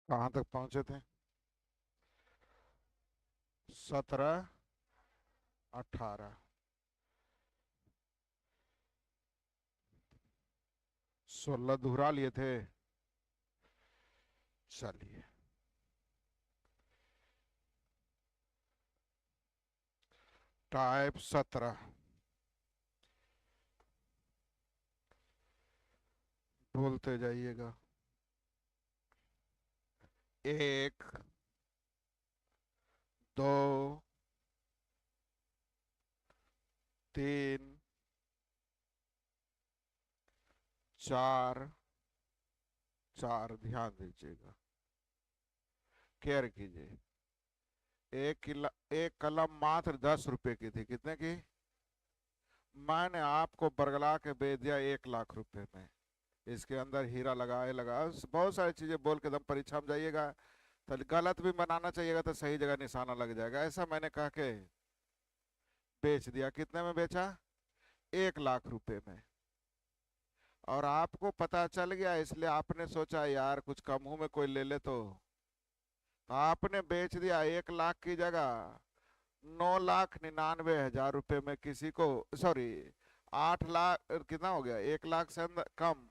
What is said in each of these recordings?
कहाँ तक पहुंचे थे? 17, 18, 16 दोहरा लिए थे। चलिए, टाइप 17, बोलते जाइएगा। 1, 2, 3, 4, 4, ध्यान दीजिएगा, केयर कीजिए। एक कलम मात्र 10 रुपए की थी। कितने की? मैंने आपको बरगला के बेच दिया 1 लाख रुपए में। इसके अंदर हीरा लगाए लगा, बहुत सारी चीजें बोल के दम परीक्षा में जाइएगा तो गलत भी बनाना चाहिएगा तो सही जगह निशाना लग जाएगा। ऐसा मैंने कह के बेच दिया। कितने में बेचा? 1 लाख रुपए में। और आपको पता चल गया, इसलिए आपने सोचा यार कुछ कम मुंह में कोई ले ले तो आपने बेच दिया 1 लाख की जगह 9,99,000 रुपए में किसी को। सॉरी, 8 लाख, कितना हो गया, 1 लाख से अंदर कम,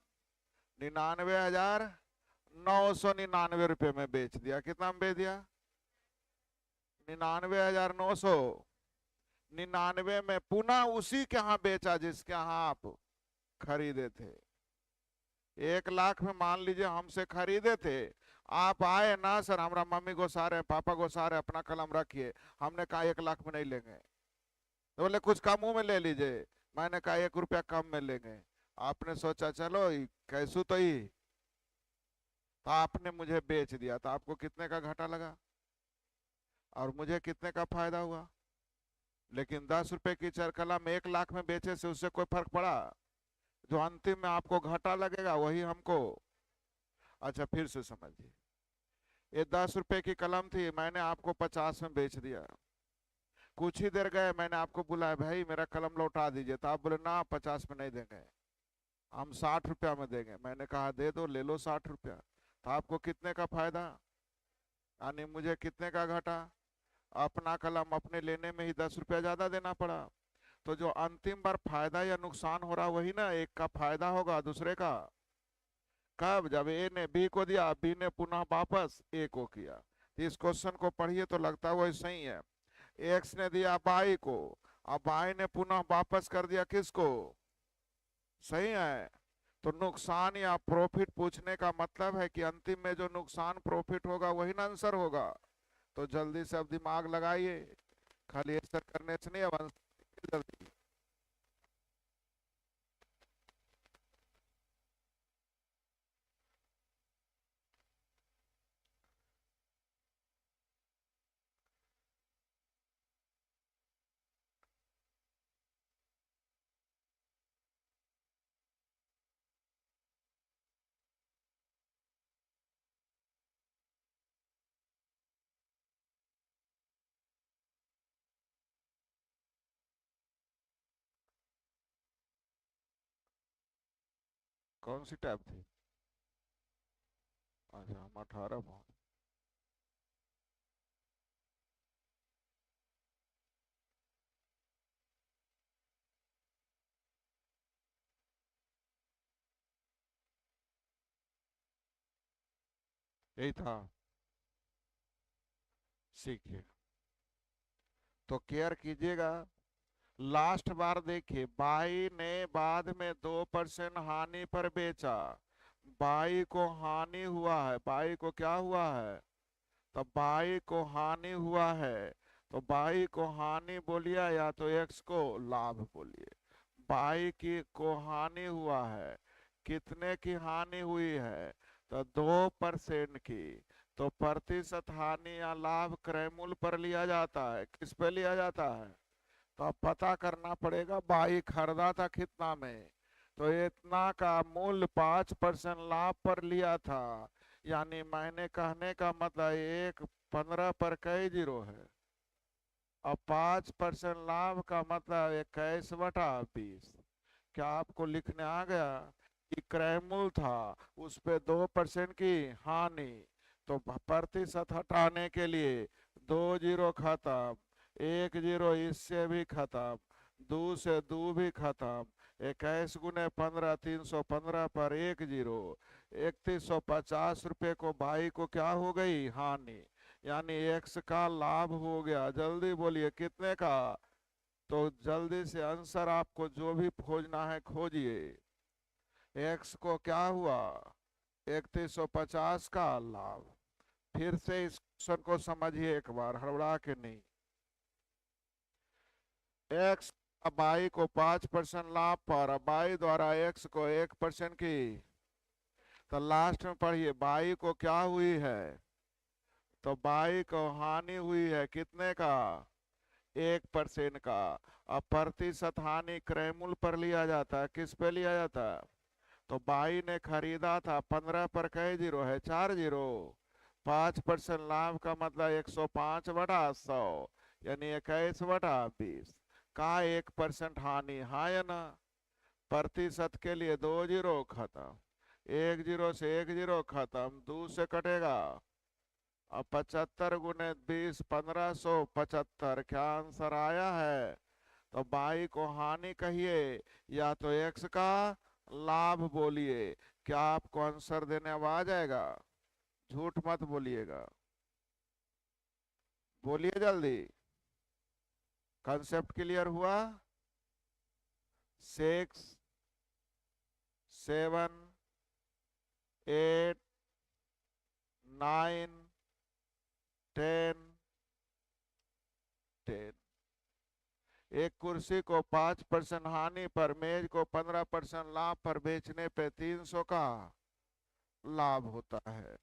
99,999 रुपए में बेच दिया। कितना में बेच दिया? 99,900। 99 में पुनः उसी के यहाँ बेचा जिसके यहाँ आप खरीदे थे। 1 लाख में मान लीजिए हमसे खरीदे थे, आप आए ना सर हमारा मम्मी गुस्सा रहे, पापा गुस्सा रहे, अपना कलम रखिए। हमने कहा 1 लाख में नहीं लेंगे। तो बोले कुछ कम मुंह में ले लीजिए। मैंने कहा 1 रुपया कम में लेंगे। आपने सोचा चलो कैसू तो ही, तो आपने मुझे बेच दिया। तो आपको कितने का घाटा लगा और मुझे कितने का फायदा हुआ? लेकिन 10 रुपए की कलम 1 लाख में बेचे से उससे कोई फर्क पड़ा? जो अंतिम में आपको घाटा लगेगा वही हमको। अच्छा, फिर से समझिए। ये 10 रुपए की कलम थी, मैंने आपको 50 में बेच दिया। कुछ ही देर गए मैंने आपको बुलाया, भाई मेरा कलम लौटा दीजिए, तो आप बोले ना 50 में नहीं देंगे, हम 60 रुपया में देंगे। मैंने कहा दे दो, ले लो 60 रुपया। तो आपको कितने का फायदा, यानी मुझे कितने का घाटा? अपना कलम अपने लेने में ही 10 रुपया ज्यादा देना पड़ा। तो जो अंतिम बार फायदा या नुकसान हो रहा वही ना, एक का फायदा होगा दूसरे का। कब? जब ए ने बी को दिया, बी ने पुनः वापस ए को किया। तो इस क्वेश्चन को पढ़िए तो लगता है वो सही है। एक्स ने दिया बाई को, अब बाई ने पुनः वापस कर दिया किसको? सही है। तो नुकसान या प्रॉफिट पूछने का मतलब है कि अंतिम में जो नुकसान प्रॉफिट होगा वही ना आंसर होगा। तो जल्दी से अब दिमाग लगाइए, खाली ऐसा करने से नहीं, अब आंसर जल्दी। कौन सी टैब थी? अच्छा, हम 18 पहुंच। यही था। सीखिए, तो केयर कीजिएगा। लास्ट बार देखिए, बाई ने बाद में 2% हानि पर बेचा। बाई को हानि हुआ है, बाई को क्या हुआ है? तो बाई को हानि हुआ है। तो बाई को हानि बोलिए या तो एक्स को लाभ बोलिए। बाई की को हानि हुआ है, कितने की हानि हुई है? तो 2% की। तो प्रतिशत हानि या लाभ क्रय मूल्य पर लिया जाता है, किस पे लिया जाता है? तो अब पता करना पड़ेगा बाई खरीदा था कितना में। तो इतना का मूल्य 5% लाभ पर लिया था। यानी मैंने कहने का मतलब एक 15 पर कई जीरो है। अब 5% लाभ का मतलब 21/20। क्या आपको लिखने आ गया कि क्रय मूल्य था, उस पे 2% की हानि, तो प्रतिशत हटाने के लिए 2 जीरो खत्म, 1 जीरो इससे भी खत्म, 2 से 2 भी खत्म, 21 गुने 15 315 पर 1 जीरो, 3150 रुपये को भाई को क्या हो गई हानि, यानी एक्स का लाभ हो गया। जल्दी बोलिए कितने का। तो जल्दी से आंसर आपको जो भी खोजना है खोजिए। एक्स को क्या हुआ, 3150 का लाभ। फिर से इस क्वेश्चन को समझिए एक बार, हड़बड़ा के नहीं। एक्स बाई को 5% लाभ पर बाई द्वारा एक्स को 1% की, तो लास्ट में पढ़िए बाई को क्या हुई है, तो बाई को हानि हुई है कितने का, 1% का। अब प्रतिशत हानि क्रयमूल पर लिया जाता है, किस पे लिया जाता है, तो बाई ने खरीदा था 15 पर कई जीरो है, 4 जीरो, 5% लाभ का मतलब 105/100, यानी 21/20 का 1% हानि, हाँ या ना। प्रतिशत के लिए 2 जीरो खत्म, 1 जीरो से 1 जीरो खत्म, 2 से कटेगा। अब 75 गुने 20 1575, क्या आंसर आया है, तो बाई को हानि कहिए या तो एक्स का लाभ बोलिए। क्या आपको आंसर देने अब आ जाएगा, झूठ मत बोलिएगा, बोलिए जल्दी। कंसेप्ट क्लियर हुआ। 6 7 8 9 10 10। एक कुर्सी को 5% हानि पर, मेज को 15% लाभ पर बेचने पे 300 का लाभ होता है।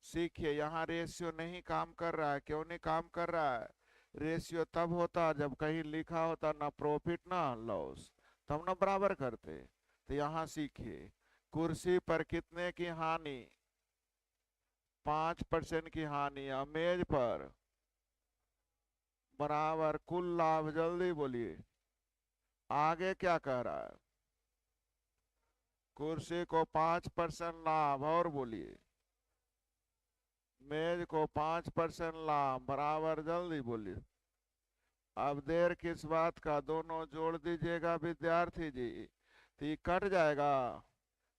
सीखिए, यहाँ रेशियो नहीं काम कर रहा है। क्यों नहीं काम कर रहा है, रेशियो तब होता जब कहीं लिखा होता ना प्रॉफिट ना लॉस, तब ना बराबर करते। तो यहाँ सीखिए, कुर्सी पर कितने की हानि, 5% की हानि, या मेज पर बराबर कुल लाभ। जल्दी बोलिए आगे क्या कह रहा है, कुर्सी को 5% लाभ, और बोलिए मेज को 5% लाभ बराबर, जल्दी बोलिए। अब देर किस बात का, दोनों जोड़ दीजिएगा विद्यार्थी जी, तो ये कट जाएगा,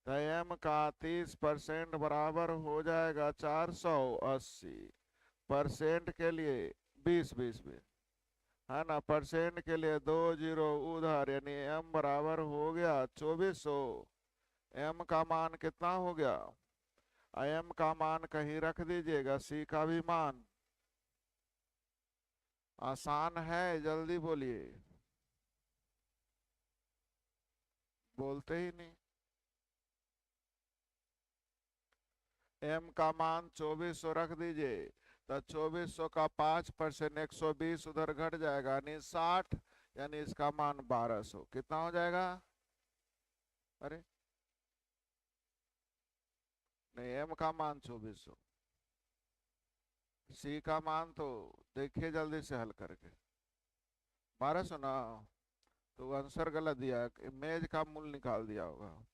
तो एम का 30% बराबर हो जाएगा 480। परसेंट के लिए 20 20 20 है ना, परसेंट के लिए 2 जीरो उधर, यानी एम बराबर हो गया 2400। एम का मान कितना हो गया, एम का मान कहीं रख दीजिएगा, सी का भी मान। आसान है, जल्दी बोलिए, बोलते ही नहीं। एम का मान 2400 रख दीजिए, तो 2400 का 5% 120 उधर घट जाएगा, यानी 60, यानी इसका मान 1200। कितना हो जाएगा, अरे नहीं, एम का मान 2400, सी का मान तो देखिए जल्दी से हल करके, 1200 ना। तो आंसर गलत दिया है, इमेज का मूल निकाल दिया होगा।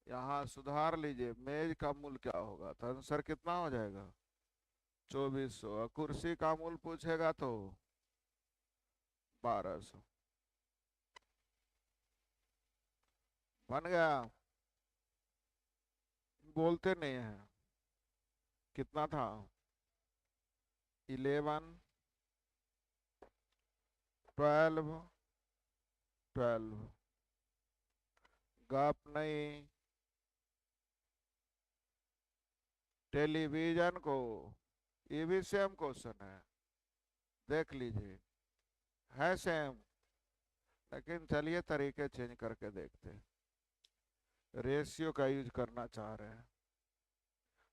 यहाँ सुधार लीजिए, मेज का मूल क्या होगा, तो आंसर कितना हो जाएगा 2400। कुर्सी का मूल पूछेगा तो 1200। बन गया, बोलते नहीं है। कितना था, 11 12 12। गप नहीं, टेलीविजन को, ये भी सेम क्वेश्चन है, देख लीजिए, है सेम, लेकिन चलिए तरीके चेंज करके देखते हैं। रेशियो का यूज करना चाह रहे हैं,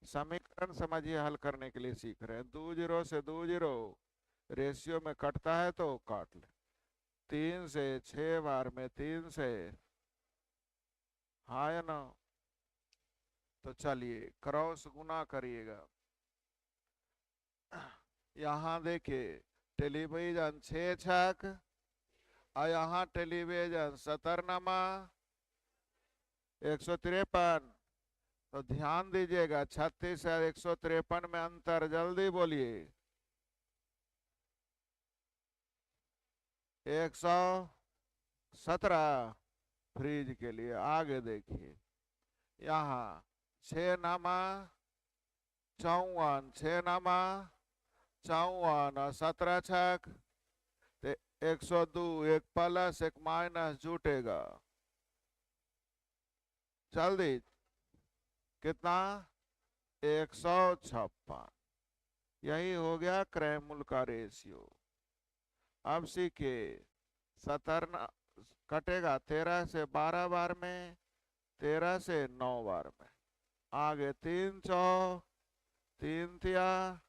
समीकरण समझिए, हल करने के लिए सीख रहे हैं। 2 जीरो से 2 जीरो रेशियो में कटता है तो काट ले, 3 से 6 बार में 3 से, हाँ या ना। तो चलिए क्रॉस गुना करिएगा। यहाँ देखिए, टेलीविजन 6 छक, और यहाँ टेलीविजन 17 नमा 153, तो ध्यान दीजिएगा, 36 और 153 में अंतर, जल्दी बोलिए। 117 फ्रीज के लिए। आगे देखिए, यहाँ 6 नामा 54, 6 नामा 54 और 17 छक, तो 102, एक प्लस एक माइनस जुटेगा। जल्दी, कितना? 156। यही हो गया क्रैमूल का रेशियो। अब सीखिए, 17 कटेगा 13 से 12 बार में, 13 से 9 बार में। आगे 3 चौ 3 तिया,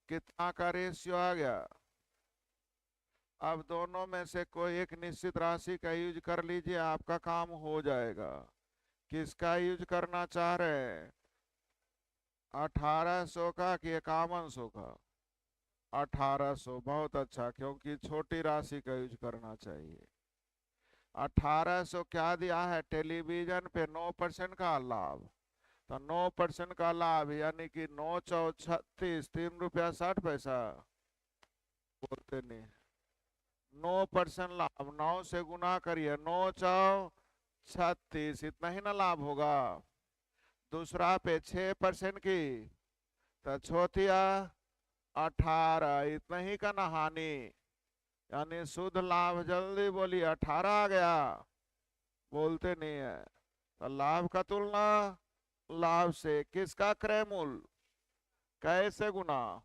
कितना का रेशियो आ गया? अब दोनों में से कोई एक निश्चित राशि का यूज कर लीजिए, आपका काम हो जाएगा। किसका यूज करना चाह रहे हैं? 1800 का कि 5100 का? 1800, बहुत अच्छा, क्योंकि छोटी राशि का यूज करना चाहिए। 1800 क्या दिया है? टेलीविजन पे 9% का लाभ। तो 9% का लाभ यानी कि 9 चौ 36, 3 रुपया 60 पैसा। बोलते नहीं। 9% लाभ, 9 से गुना करिए, 9 चौ 36, इतना ही ना लाभ होगा। दूसरा पे 6% की, तो छोथिया 18, इतना ही का ना हानि, यानी शुद्ध लाभ। जल्दी बोलिए, 18 आ गया। बोलते नहीं है। तो लाभ का तुलना लाभ से, किसका क्रयमूल कैसे गुना?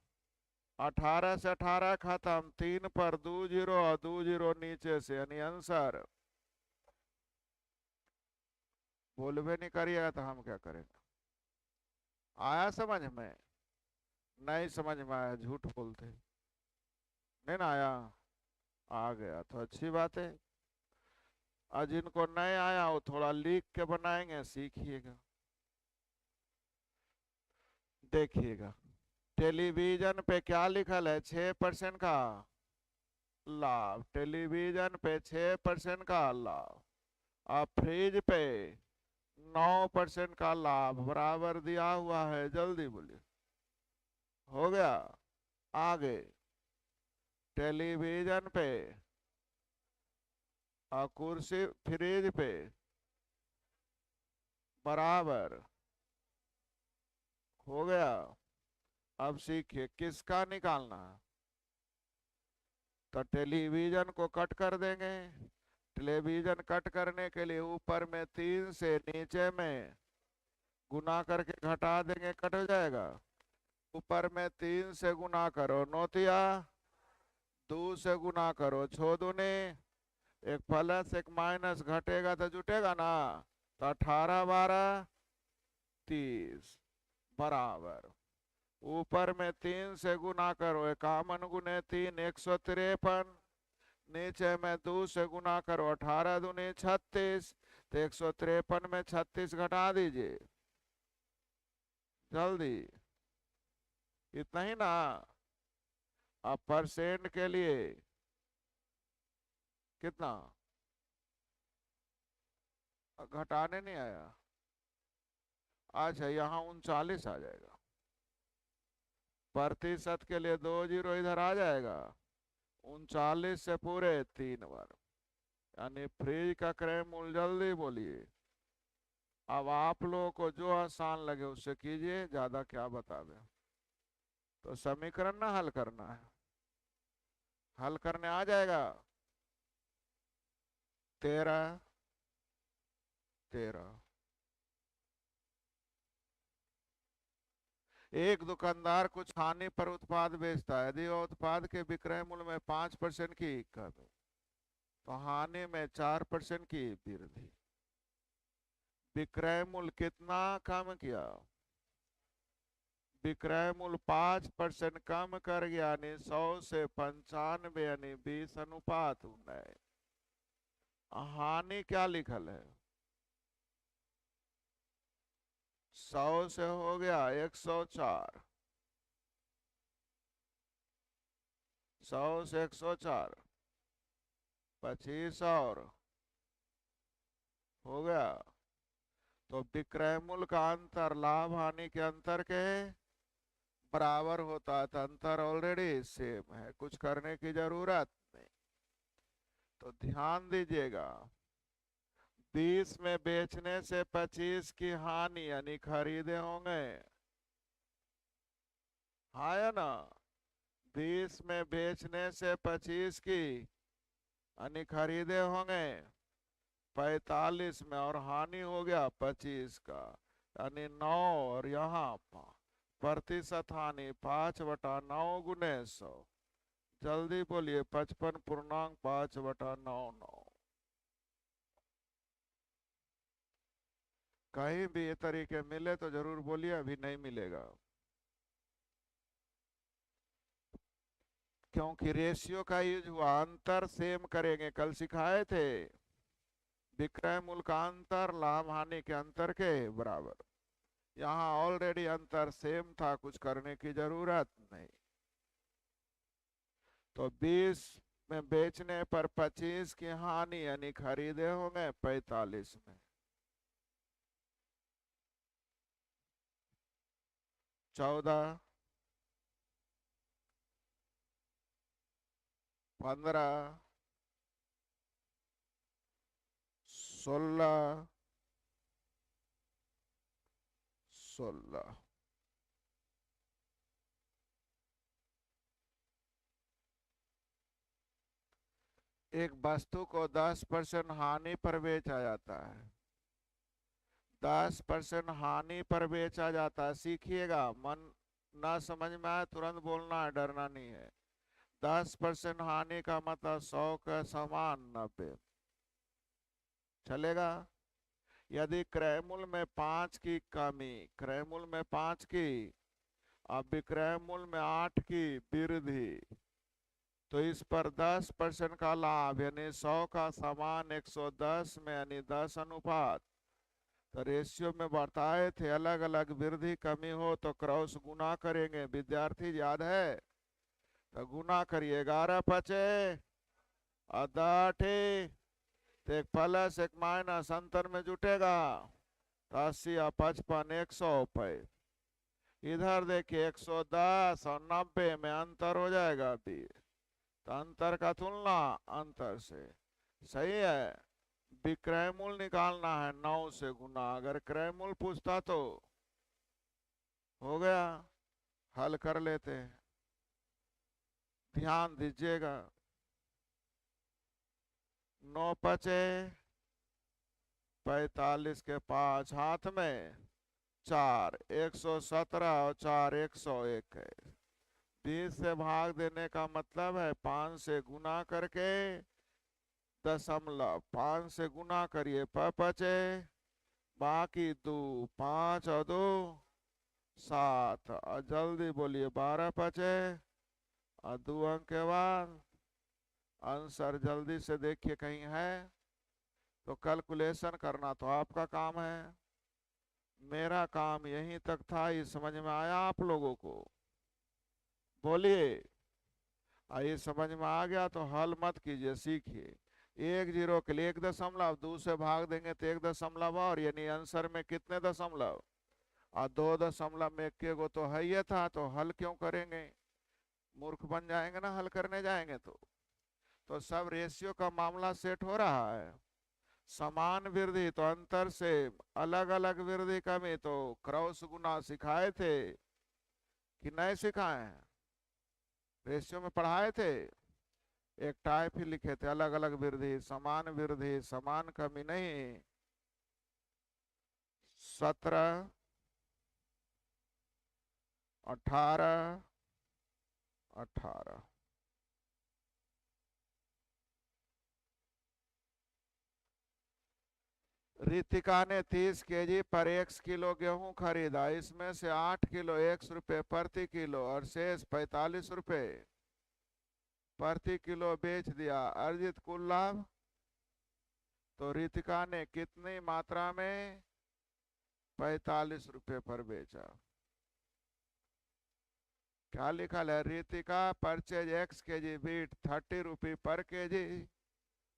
18 से 18 खत्म, 3 पर 2 जीरो और 2 जीरो नीचे से, यानी आंसर। बोलबे नहीं करिएगा तो हम क्या करेंगे? आया समझ में? नहीं समझ में आया झूठ बोलते, नहीं ना आया? आ गया तो अच्छी बात है। और जिनको नहीं आया वो थोड़ा लिख के बनाएंगे, सीखिएगा। देखिएगा, टेलीविजन पे क्या लिखल है? 6% का लाभ। टेलीविजन पे 6% का लाभ, और फ्रिज पे 9% का लाभ बराबर दिया हुआ है। जल्दी बोलिए, हो गया? आगे टेलीविजन पे और कुर्सी फ्रिज पे बराबर, हो गया। अब सीखिए किसका निकालना है। तो टेलीविजन को कट कर देंगे। टेलीविजन कट करने के लिए ऊपर में 3 से नीचे में गुना करके घटा देंगे, कट हो जाएगा। ऊपर में 3 से गुना करो, नोतिया 2 से गुना करो, छो दूनी, एक प्लस एक माइनस घटेगा तो जुटेगा ना। तो 18 12 30 बराबर, ऊपर में 3 से गुना करो, 51 गुने 3 153, नीचे में 2 से गुना करो, 18 दूनी 36, तो 153 में 36 घटा दीजिए। जल्दी, इतना ही ना। अब परसेंट के लिए कितना? घटाने नहीं आया? अच्छा, यहाँ 39 आ जाएगा। प्रतिशत के लिए 2 जीरो इधर आ जाएगा। 39 से पूरे 3 बार, यानी फ्रिज का क्रय मूल्य। जल्दी बोलिए। अब आप लोगों को जो आसान लगे उससे कीजिए, ज्यादा क्या बता दें। तो समीकरण ना हल करना है, हल करने आ जाएगा। 13 13, एक दुकानदार कुछ हानि पर उत्पाद बेचता है। यदि वह उत्पाद के विक्रय मूल्य में 5% की कमी, तो हानि में 4% की वृद्धि। विक्रय मूल्य कितना कम किया? विक्रय मूल्य 5% कम कर गया, यानी 100 से 95, यानी 20:19। हानि क्या लिखल है? 100 से हो गया 104, 100 से 104, 25 और हो गया तो विक्रय मूल्य का अंतर लाभ हानि के अंतर के बराबर होता है, तो अंतर ऑलरेडी सेम है, कुछ करने की जरूरत नहीं। तो ध्यान दीजिएगा, 20 में बेचने से 25 की हानि यानी खरीदे होंगे, हाँ या ना। 20 में बेचने से 25 की यानी खरीदे होंगे 45 में, और हानि हो गया 25 का यानी 9, और यहाँ प्रतिशत हानि 5/9 गुने 100। जल्दी बोलिए, 55.5/9। कहीं भी ये तरीके मिले तो जरूर बोलिए, अभी नहीं मिलेगा, क्योंकि रेशियो का यूज हुआ। अंतर सेम करेंगे, कल सिखाए थे, विक्रय मूल्य का अंतर लाभ हानि के अंतर के बराबर। यहाँ ऑलरेडी अंतर सेम था, कुछ करने की जरूरत नहीं। तो 20 में बेचने पर 25 की हानि यानी खरीदे होंगे 45 में। 14, 15, 16, 16। एक वस्तु को 10% हानि पर बेचा जाता है, 10% हानि पर बेचा जाता है। सीखिएगा, मन ना समझ में आए तुरंत बोलना है, डरना नहीं है। 10% हानि का मतलब 100 का समान 90 चलेगा। यदि क्रय मूल्य में 5 की कमी, क्रय मूल्य में 5 की, अब विक्रय मूल्य में 8 की वृद्धि, तो इस पर 10% का लाभ यानी 100 का समान 110 में यानी 10 अनुपात। तो रेशियो में बताए थे, अलग अलग वृद्धि कमी हो तो क्रॉस गुना करेंगे, विद्यार्थी याद है। तो गुना करिए, 11×5 = 60, तो एक प्लस एक माइनस अंतर में जुटेगा, तो 80 और 55 100 पे। इधर देखिए 110 और 90 में अंतर हो जाएगा 20, तो अंतर का तुलना अंतर से। सही है। विक्रय मूल्य निकालना है 9 से गुना, अगर क्रय मूल्य पूछता तो हो गया, हल कर लेते हैं। ध्यान दीजिएगा, 9×5 45 के 5 हाथ में 4, 117 और 4 101 है। 20 से भाग देने का मतलब है 5 से गुना करके दशमलव, 5 से गुना करिए 5×5, बाकी 2, 5 और 2 7, और जल्दी बोलिए 12×5 और 2 अंक के बाद आंसर जल्दी से देखिए कहीं है, तो कैलकुलेशन करना तो आपका काम है, मेरा काम यहीं तक था। ये समझ में आया आप लोगों को? बोलिए। ये समझ में आ गया तो हल मत कीजिए, सीखिए। 10 के लिए 1.2 से भाग देंगे तो 1 और, यानी आंसर में कितने दशमलव, और 2 में एक को तो है ही था, तो हल क्यों करेंगे, मूर्ख बन जाएंगे ना हल करने जाएंगे तो सब रेशियो का मामला सेट हो रहा है। समान वृद्धि तो अंतर से, अलग अलग वृद्धि कमी तो क्रॉस गुना सिखाए थे कि नहीं सिखाए हैं, रेशियो में पढ़ाए थे। एक टाइप ही लिखे थे, अलग अलग वृद्धि समान कमी नहीं। 17, 18, 18। रितिका ने 30 केजी पर 1 किलो गेहूं खरीदा, इसमें से 8 किलो 100 रुपये प्रति किलो और शेष 45 रुपये प्रति किलो बेच दिया, अर्जित कुल लाभ। तो रितिका ने कितनी मात्रा में 45 रुपये पर बेचा? क्या लिखा है, Ritika purchase X kg wheat 30 रुपये पर kg,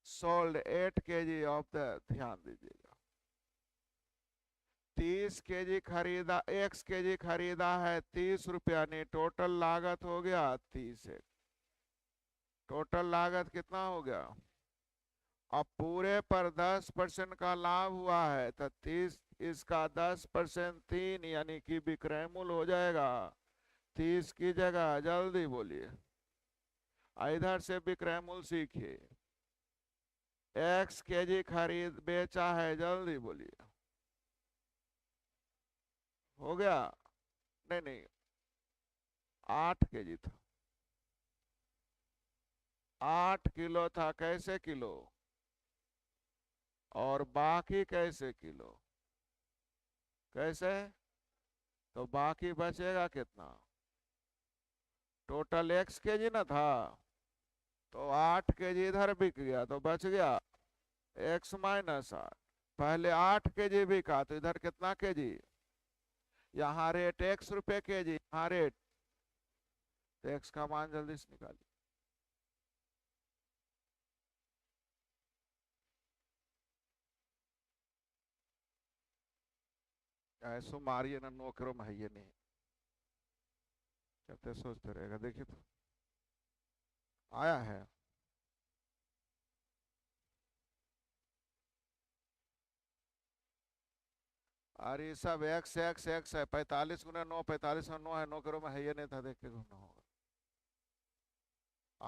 sold 8 kg of the, ध्यान दीजिएगा 30 kg खरीदा, x kg खरीदा है 30 रुपया, नहीं टोटल लागत हो गया 30 है। टोटल लागत कितना हो गया? अब पूरे पर 10% का लाभ हुआ है तो 30 इसका 10% 3 यानी कि विक्रय मूल्य हो जाएगा 30 की जगह। जल्दी बोलिए, इधर से विक्रय मूल्य सीखिए। x kg खरीद बेचा है, जल्दी बोलिए। हो गया? नहीं नहीं, 8 kg था, 8 किलो था, कैसे किलो? और बाकी कैसे किलो? कैसे? तो बाकी बचेगा कितना? टोटल x kg ना था, तो 8 kg इधर बिक गया तो बच गया x माइनस 8। पहले 8 kg बिका तो इधर कितना kg? यहाँ रेट x रुपए kg, यहाँ रेट, तो x का मान जल्दी से निकालिए। ऐसो मारिए ना, नौकरों में है ये नहीं, कहते सोचते रहेगा। देखिए तो आया है। अरे सब एक्स एक्स एक्स है, 45 × 9, 45 में 9 है, 9 करोड़ में है ये नहीं था, देख के घूमना होगा।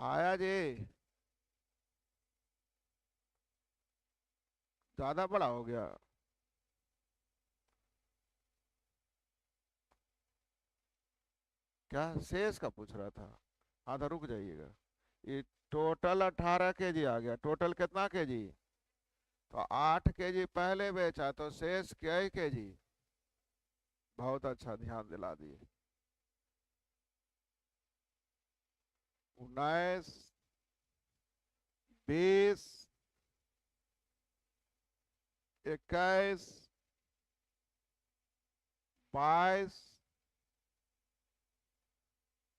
आया जी? ज्यादा बड़ा हो गया। क्या शेष का पूछ रहा था? हाँ तो रुक जाइएगा। ये टोटल 18 kg आ गया। टोटल कितना kg? तो 8 kg पहले बेचा तो शेष क्या kg? बहुत अच्छा ध्यान दिला दिए। 19, 20, 21, 22,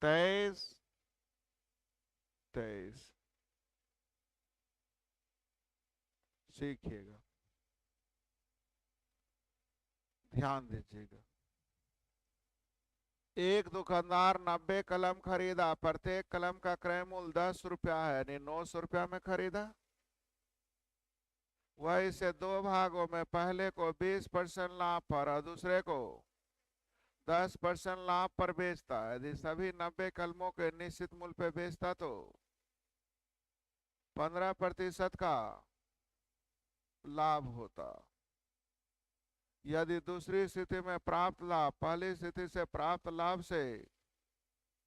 23, 23। सीखिएगा, ध्यान दीजिएगा। एक दुकानदार 90 कलम खरीदा, प्रत्येक कलम का क्रय मूल्य 10 रुपया है, यानी 900 रुपया में खरीदा। वह इसे दो भागों में, पहले को 20% लाभ पर और दूसरे को 10% लाभ पर बेचता है। यदि सभी 90 कलमों के निश्चित मूल्य पे बेचता तो 15% का लाभ होता। यदि दूसरी स्थिति में प्राप्त लाभ पहली स्थिति से प्राप्त लाभ से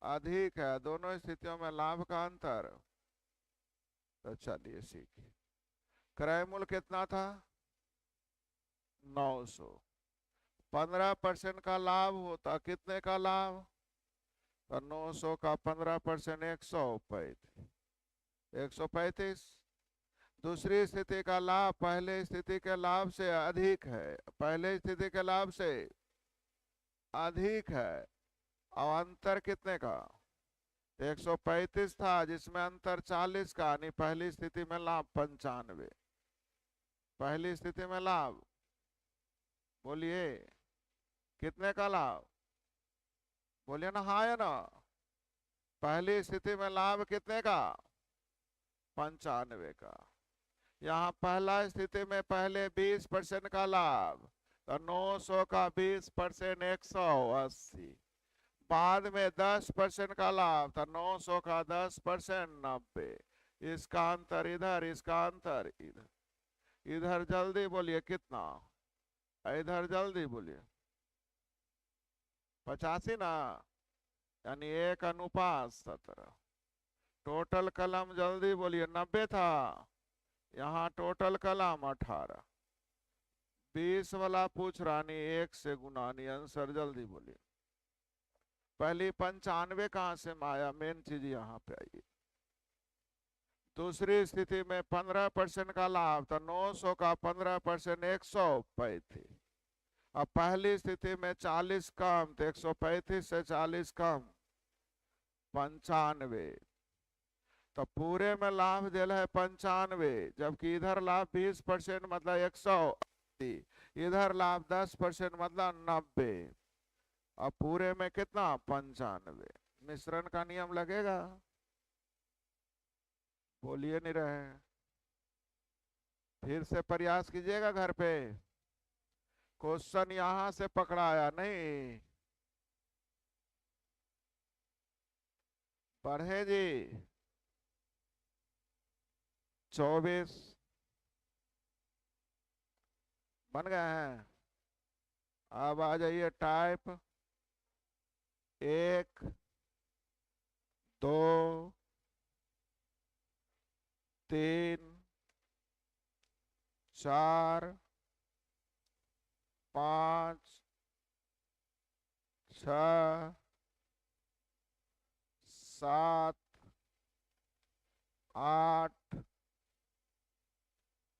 अधिक है, दोनों स्थितियों में लाभ का अंतर, तो चलिए सीखिए। क्रय मूल्य कितना था? 900। 15% का लाभ होता, कितने का लाभ? तो 900 का 15% 135, 135। दूसरी स्थिति का लाभ पहले स्थिति के लाभ से अधिक है, पहले स्थिति के लाभ से अधिक है, और अंतर कितने का? 135 था, जिसमें अंतर 40 का, यानी पहली स्थिति में लाभ 95। पहली स्थिति में लाभ, बोलिए कितने का लाभ? बोलिए ना, हाँ या ना? पहली स्थिति में लाभ कितने का? 95 का। यहाँ पहला स्थिति में पहले 20% का लाभ, तो 900 का 20% 180। बाद में 10% का लाभ, तो 900 का 10% 90। इसका अंतर इधर, इसका अंतर इधर। इधर जल्दी बोलिए कितना? इधर जल्दी बोलिए 85 ना, यानी 1:17। टोटल कलम जल्दी बोलिए 90 था, यहाँ टोटल कलम 18। 20 वाला पूछ रहा, नहीं 1 से गुना, नहीं आंसर जल्दी बोलिए। पहली 95 कहाँ से आया? मेन चीज यहाँ पे आई। दूसरी स्थिति में 15% का लाभ, तो 900 का 15% 135। अब पहली स्थिति में 40 कम, तो 135 से 40 कम 95। तो पूरे में लाभ दिल है 95, जबकि इधर लाभ 20% मतलब 100। 80, इधर लाभ 10% मतलब 90। अब पूरे में कितना 95। मिश्रण का नियम लगेगा? बोलिए नहीं रहे। फिर से प्रयास कीजिएगा घर पे। क्वेश्चन यहां से पकड़ाया नहीं। पढ़े जी। 24 बन गए हैं। अब आ जाइए टाइप 1 2 3 4 5 6 7 8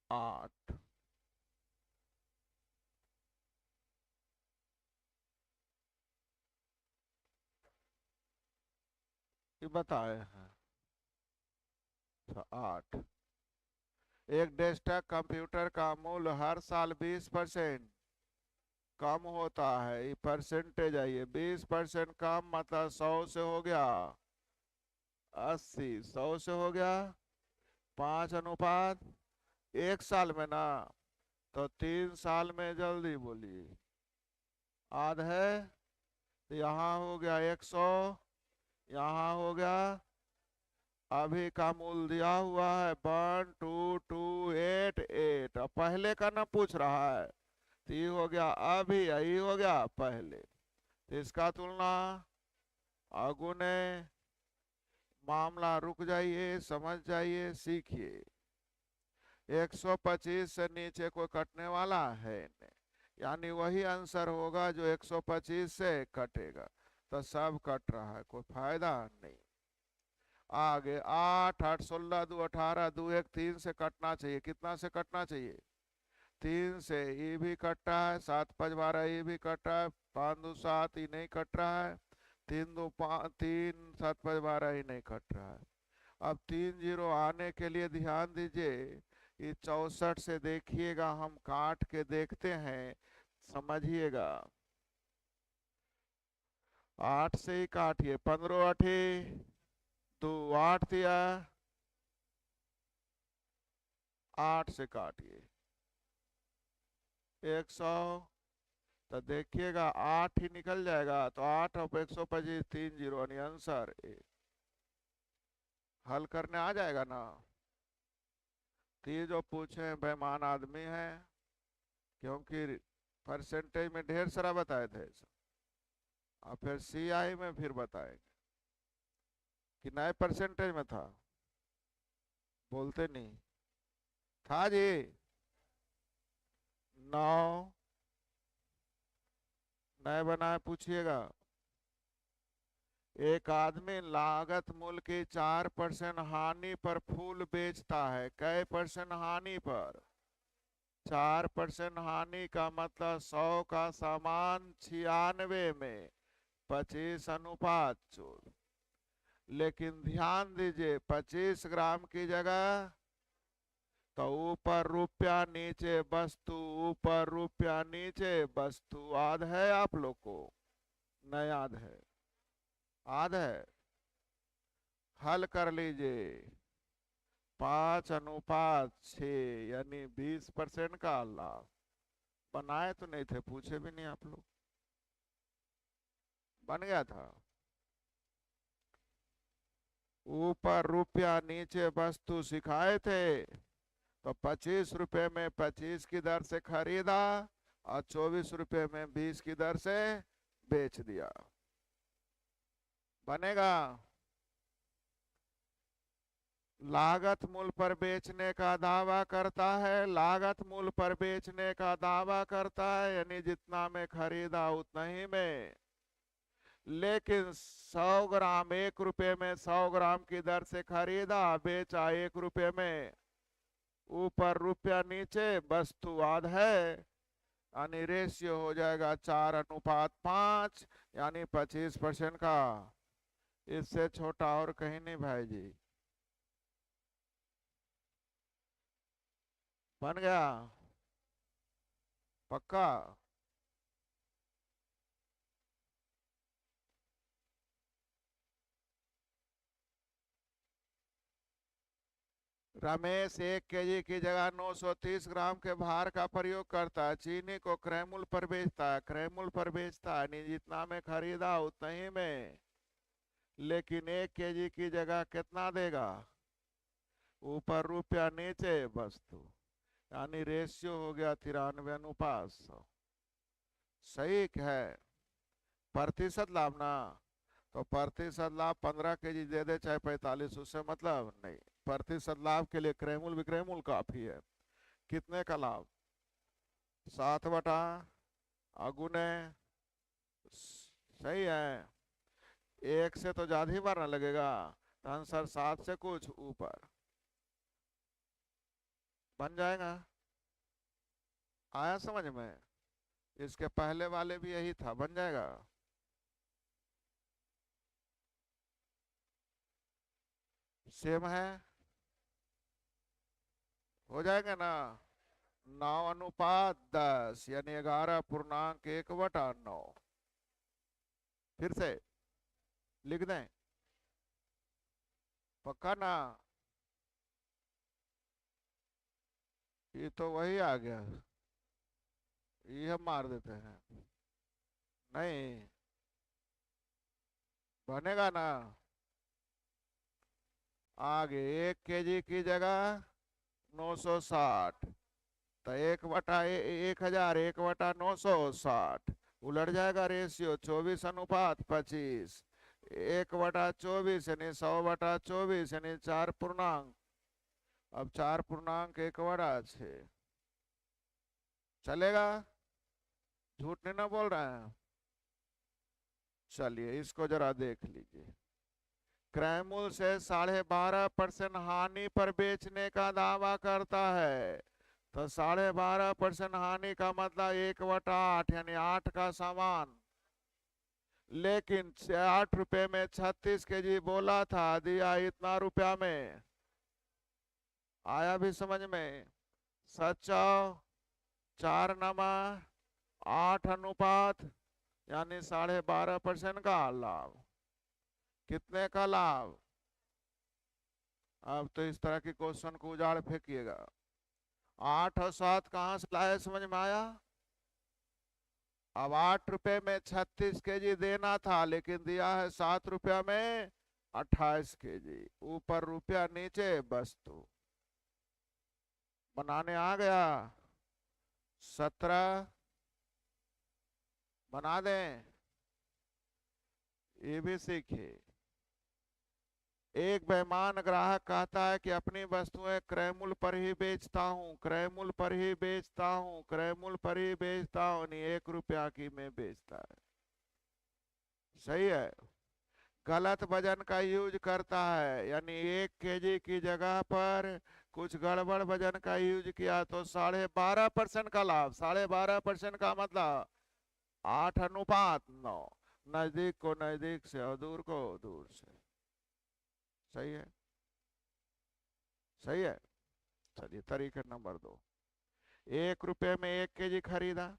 8। ये बताए हैं। 8। एक डेस्कटॉप कंप्यूटर का मूल्य हर साल 20% कम होता है। ये परसेंटेज आइए। 20% कम मतलब 100 से हो गया 80, 100 से हो गया 5 अनुपात 1 साल में ना, तो 3 साल में जल्दी बोलिए। आध है तो यहाँ हो गया 100, यहाँ हो गया। अभी का मूल दिया हुआ है 12288। अब पहले का ना पूछ रहा है तो ये हो गया अभी, यही हो गया पहले। तो इसका तुलना अगुने। मामला रुक जाइए, समझ जाइए, सीखिए। 125 से नीचे कोई कटने वाला है नहीं, यानी वही आंसर होगा जो 125 से कटेगा। तो सब कट रहा है, कोई फायदा नहीं। आगे 8 8 16 2 18 2 1 3 से कटना चाहिए। कितना से कटना चाहिए? 3 से। ये भी कट रहा है। 7 5 12, ये भी कट रहा है। 5 2 7, ये नहीं कट रहा है। 3 2 5 3 7 5 12, ये नहीं कट रहा है। अब 3 जीरो आने के लिए ध्यान दीजिए। ये 64 से देखिएगा, हम काट के देखते हैं, समझिएगा। 8 से ही काटिए। 15 8 2 8 दिया, 8 से काटिए 100। तो देखिएगा 8 ही निकल जाएगा। तो 8 और 125 3 जीरो यानी आंसर ए। हल करने आ जाएगा ना? तो ये जो पूछे बेईमान आदमी है, क्योंकि परसेंटेज में ढेर सारा बताए थे। और फिर सीआई में फिर बताएंगे कि नए परसेंटेज में था। बोलते नहीं था जी। 9 नए बनाए, पूछिएगा। एक आदमी लागत मूल्य की 4% हानि पर फूल बेचता है। कै % हानि पर? 4% हानि का मतलब 100 का सामान 96 में 25 अनुपात 14। लेकिन ध्यान दीजिए 25 ग्राम की जगह तो ऊपर रुपया नीचे वस्तु, ऊपर रुपया नीचे वस्तु। याद है आप लोग को? नहीं याद है? याद है? हल कर लीजिए। 5 अनुपात 6 यानी 20% का लाभ। बनाए तो नहीं थे, पूछे भी नहीं आप लोग। बन गया था। ऊपर रुपया नीचे वस्तु सिखाए थे, तो 25 रुपए में 25 की दर से खरीदा और 24 रुपए में 20 की दर से बेच दिया। बनेगा। लागत मूल्य पर बेचने का दावा करता है। लागत मूल्य पर बेचने का दावा करता है यानी जितना में खरीदा उतना ही में। लेकिन 100 ग्राम 1 रुपए में 100 ग्राम की दर से खरीदा, बेचा 1 रुपए में। ऊपर रुपया नीचे वस्तु आध है, यानी रेशियो हो जाएगा 4 अनुपात 5 यानी 25% का। इससे छोटा और कहीं नहीं भाई जी। बन गया। पक्का? रमेश 1 केजी की जगह 930 ग्राम के भार का प्रयोग करता है, चीनी को क्रयमूल्य पर बेचता है, क्रयमूल्य पर बेचता है, नहीं जितना में खरीदा उतना ही में, लेकिन 1 केजी की जगह कितना देगा? ऊपर रुपया नीचे वस्तु, यानी रेशियो हो गया 93:100। सही है। प्रतिशत लाभ ना, तो प्रतिशत लाभ 15 केजी दे दे चाहे 45, उससे मतलब नहीं। प्रतिशत लाभ के लिए क्रयमूल विक्रयमूल काफी है। कितने का लाभ? 7 बटा अगुने, सही है। 1 से तो ज्यादा ही मारना लगेगा, तो आंसर 7 से कुछ ऊपर बन जाएगा। आया समझ में? इसके पहले वाले भी यही था, बन जाएगा। सेम है, हो जाएगा ना? 9:10 यानी 11.1/9। फिर से लिख दें? पक्का ना? ये तो वही आ गया, ये हम मार देते हैं। नहीं बनेगा ना? आगे 1 केजी की जगह 960, तो 1/1000, 1/960 उलट जाएगा रेशियो, 24:25। 1/24 यानी 100/24 यानी 4 पूर्णांक। अब 4.1/6 चलेगा? झूठ नहीं ना बोल रहे हैं? चलिए इसको जरा देख लीजिए। क्रयमूल्य से 12.5% हानि पर बेचने का दावा करता है, तो 12.5% हानि का मतलब 1/8 यानी 8 का सामान, लेकिन 8 रुपए में 36 केजी बोला था, दिया इतना रुपया में। आया भी समझ में? सच्चा 4:8 यानी 12.5% का लाभ। कितने का लाभ? अब तो इस तरह के क्वेश्चन को उजाड़ फेंकिएगा। 8 और 7 कहां से लाए, समझ में आया? अब 8 रुपए में 36 केजी देना था, लेकिन दिया है 7 रुपया में 28 केजी। ऊपर रुपया नीचे वस्तु, बनाने आ गया? 17 बना दें? ये भी सीखिए। एक बेईमान ग्राहक कहता है कि अपनी वस्तुएं क्रयमूल्य पर ही बेचता हूँ, क्रयमूल्य पर ही बेचता हूँ, क्रयमूल्य पर ही बेचता हूँ, नहीं 1 रुपया की में बेचता है। सही है। गलत वजन का यूज करता है, यानी 1 केजी की जगह पर कुछ गड़बड़ वजन का यूज किया, तो 12.5% का लाभ। 12.5% का मतलब 8:9। नजदीक को नजदीक से और दूर को दूर से। सही है, सही है। चलिए तरीके नंबर 2। 1 रुपए में 1 केजी खरीदा,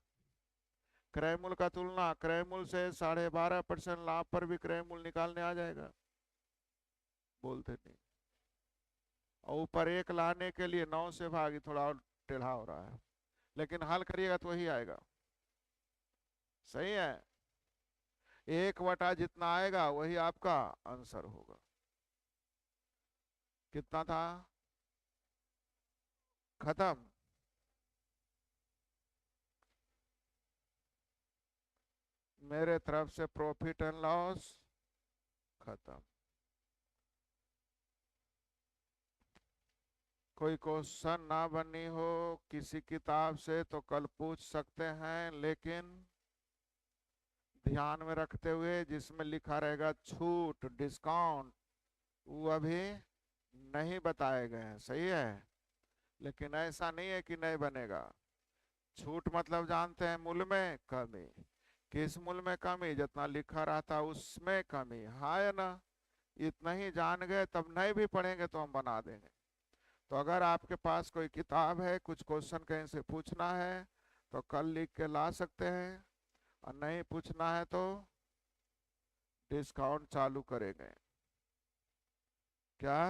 क्रय मूल्य का तुलना क्रय मूल्य से 12.5% लाभ पर भी क्रय मूल्य निकालने आ जाएगा। बोलते नहीं। और ऊपर 1 लाने के लिए 9 से भागी, थोड़ा और टेढ़ा हो रहा है, लेकिन हल करिएगा तो वही आएगा। सही है। 1 जितना आएगा वही आपका आंसर होगा। कितना था? खत्म? मेरे तरफ से प्रॉफिट एंड लॉस खत्म। कोई क्वेश्चन ना बनी हो किसी किताब से तो कल पूछ सकते हैं, लेकिन ध्यान में रखते हुए जिसमें लिखा रहेगा छूट डिस्काउंट, वो अभी नहीं बताए गए हैं। सही है। लेकिन ऐसा नहीं है कि नहीं बनेगा। छूट मतलब जानते हैं, मूल्य में कमी। किस मूल्य में कमी? जितना लिखा रहता उसमें कमी, हाँ या ना? इतना ही जान गए, तब नहीं भी पढ़ेंगे तो हम बना देंगे। तो अगर आपके पास कोई किताब है, कुछ क्वेश्चन कहीं से पूछना है, तो कल लिख के ला सकते हैं, और नहीं पूछना है तो डिस्काउंट चालू करेंगे। क्या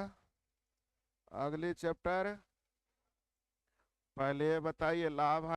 अगली चैप्टर? पहले ये बताइए लाभ